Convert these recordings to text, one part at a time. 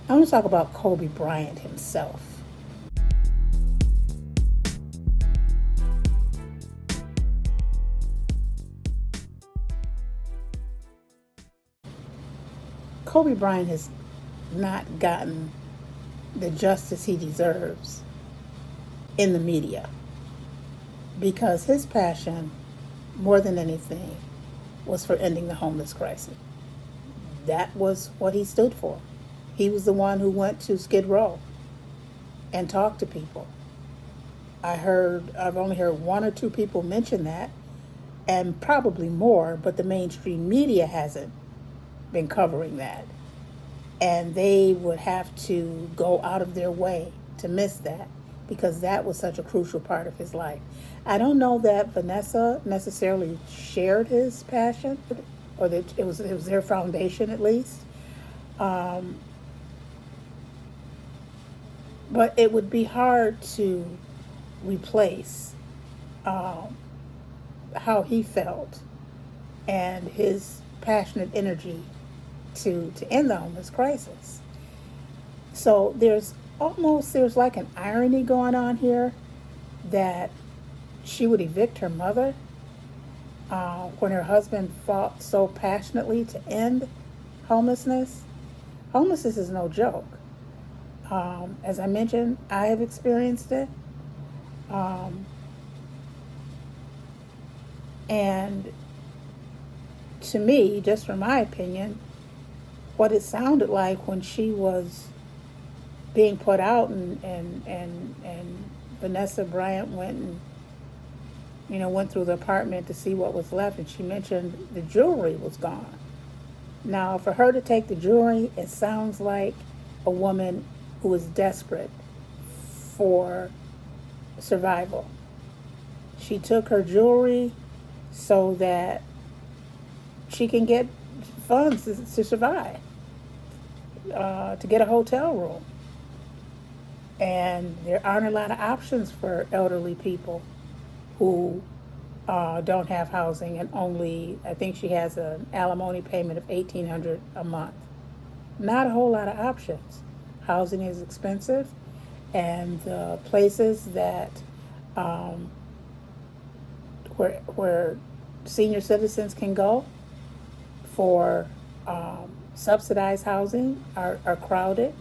I want to talk about Kobe Bryant himself. Kobe Bryant has not gotten the justice he deserves in the media because his passion, more than anything, was for ending the homeless crisis. That was what he stood for. He was the one who went to Skid Row and talked to people. I've only heard one or two people mention that, and probably more, but the mainstream media hasn't been covering that. And they would have to go out of their way to miss that because that was such a crucial part of his life. I don't know that Vanessa necessarily shared his passion, or that it was their foundation at least. But it would be hard to replace how he felt and his passionate energy to end the homeless crisis. So there's like an irony going on here that she would evict her mother when her husband fought so passionately to end homelessness. Homelessness is no joke. As I mentioned, I have experienced it. And to me, just from my opinion, what it sounded like when she was being put out and Vanessa Bryant went through the apartment to see what was left, and she mentioned the jewelry was gone. Now, for her to take the jewelry, it sounds like a woman who is desperate for survival. She took her jewelry so that she can get funds to survive, to get a hotel room. And there aren't a lot of options for elderly people who don't have housing, and I think she has an alimony payment of $1,800 a month. Not a whole lot of options. Housing is expensive, and the places that where senior citizens can go for subsidized housing are crowded.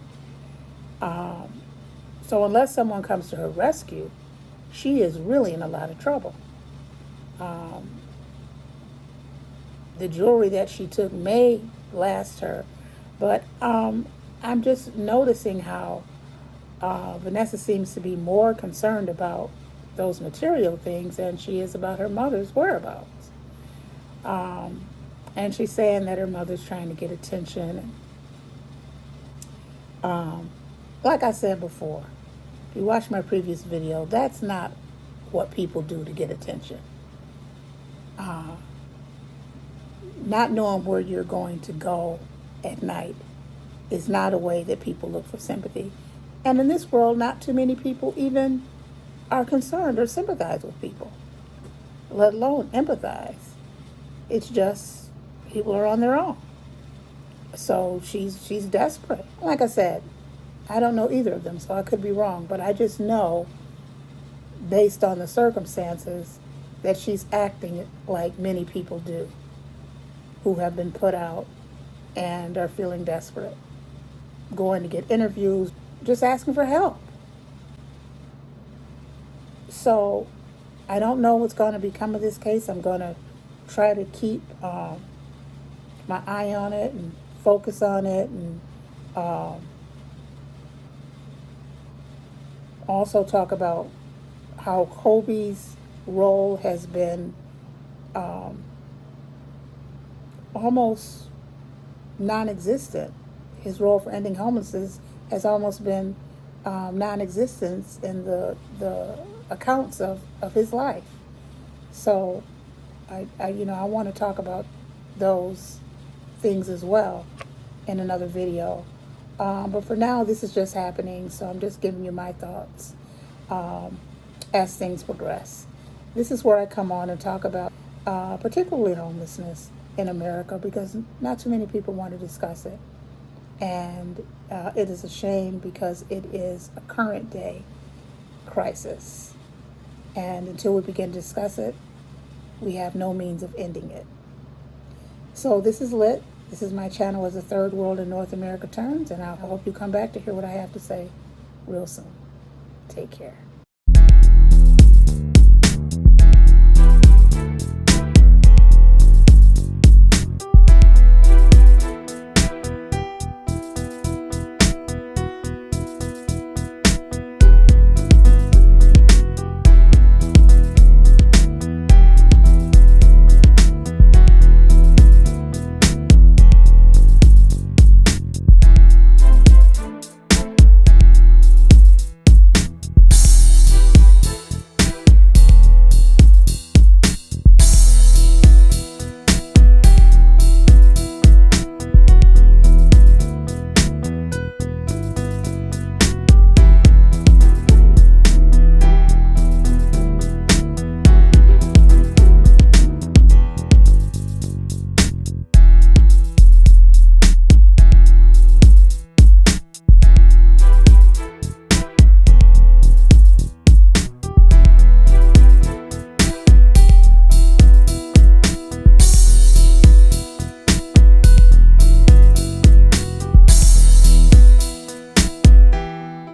So unless someone comes to her rescue, she is really in a lot of trouble. The jewelry that she took may last her, but I'm just noticing how Vanessa seems to be more concerned about those material things than she is about her mother's whereabouts. And she's saying that her mother's trying to get attention. Like I said before, if you watch my previous video, that's not what people do to get attention. Not knowing where you're going to go at night is not a way that people look for sympathy. And in this world, not too many people even are concerned or sympathize with people, let alone empathize. It's just people are on their own. So she's desperate. Like I said, I don't know either of them, so I could be wrong, but I just know, based on the circumstances, that she's acting like many people do who have been put out and are feeling desperate, going to get interviews, just asking for help. So I don't know what's going to become of this case. I'm going to try to keep my eye on it and focus on it, and also talk about how Kobe's role has been almost non-existent. His role for ending homelessness has almost been non-existent in the accounts of his life. So I want to talk about those things as well in another video. But for now, this is just happening, so I'm just giving you my thoughts as things progress. This is where I come on and talk about particularly homelessness in America, because not too many people want to discuss it. And it is a shame because it is a current day crisis. And until we begin to discuss it, we have no means of ending it. So this is Lit. This is my channel as the Third World in North America Turns, and I hope you come back to hear what I have to say real soon. Take care.